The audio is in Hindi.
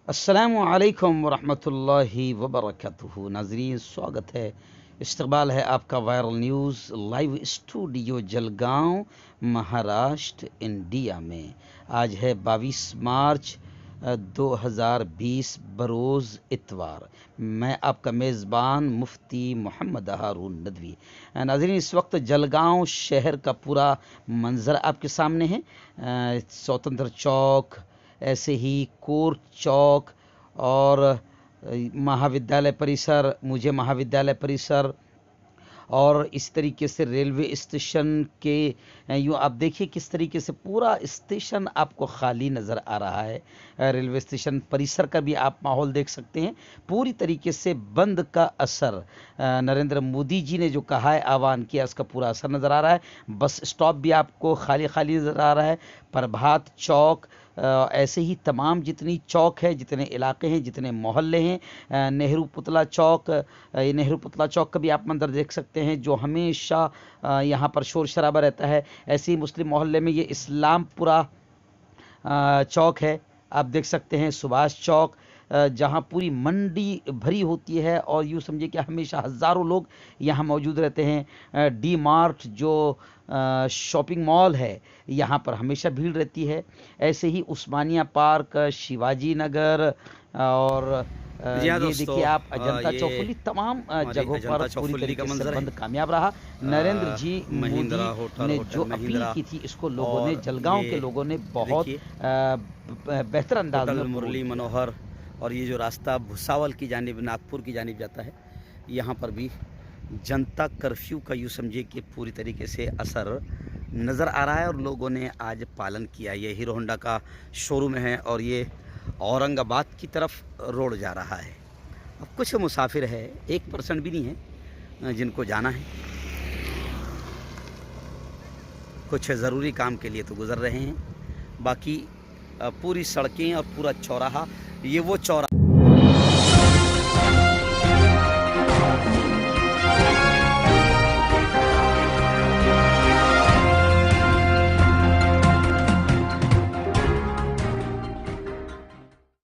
अस्सलामु अलैकुम वरहमतुल्लाहि वबरकातुहू। नाज़रीन, स्वागत है, इस्तकबाल है आपका viral news live studio Jalgaon, Maharashtra, India में। आज है 22 मार्च 2020 बरोज़ इतवार। मैं आपका मेज़बान मुफ्ती मोहम्मद हारून नदवी। नाज़रीन, इस वक्त जलगांव शहर का पूरा मंज़र आपके सामने है। स्वतंत्र चौक, ऐसे ही कोर्ट चौक और महाविद्यालय परिसर, मुझे महाविद्यालय परिसर और इस तरीके से रेलवे स्टेशन के यूँ आप देखिए किस तरीके से पूरा स्टेशन आपको खाली नज़र आ रहा है। रेलवे स्टेशन परिसर का भी आप माहौल देख सकते हैं, पूरी तरीके से बंद का असर नरेंद्र मोदी जी ने जो कहा है, आह्वान किया, उसका पूरा असर नज़र आ रहा है। बस स्टॉप भी आपको खाली खाली नज़र आ रहा है। प्रभात चौक, ऐसे ही तमाम जितनी चौक है, जितने इलाके हैं, जितने मोहल्ले हैं, नेहरू पुतला चौक, ये नेहरू पुतला चौक का भी आप मंजर देख सकते हैं, जो हमेशा यहाँ पर शोर शराबा रहता है। ऐसे ही मुस्लिम मोहल्ले में ये इस्लामपुरा चौक है, आप देख सकते हैं। सुभाष चौक, जहाँ पूरी मंडी भरी होती है और यूँ समझिए कि हमेशा हज़ारों लोग यहाँ मौजूद रहते हैं। डी मार्ट जो शॉपिंग मॉल है, यहाँ पर हमेशा भीड़ रहती है। ऐसे ही उस्मानिया पार्क, शिवाजी नगर और जी हाँ ये दोस्तों, देखिए आप अजंता ये चौफुली, तमाम हमारी जगहों अजंता पर पूरी चौफुली का तरीके से मंजर है। बंद कामयाब रहा। नरेंद्र जी महिंद्रा मोदी ने जो अपील महिंद्रा की थी, इसको लोगों ने, और जलगांव ये के लोगों ने बहुत देखिए बेहतर अंदाज में होटल कबूल मुरली किया। मनोहर, और ये जो रास्ता भुसावल की जानिब, नागपुर की जानिब जाता है, यहाँ पर भी जनता कर्फ्यू का यूँ समझिए कि पूरी तरीके से असर नज़र आ रहा है और लोगों ने आज पालन किया। ये हीरो होंडा का शोरूम है और ये औरंगाबाद की तरफ रोड जा रहा है। अब कुछ मुसाफिर है, 1% भी नहीं है जिनको जाना है, कुछ ज़रूरी काम के लिए तो गुज़र रहे हैं। बाकी पूरी सड़कें और पूरा चौराहा, ये वो चौराहा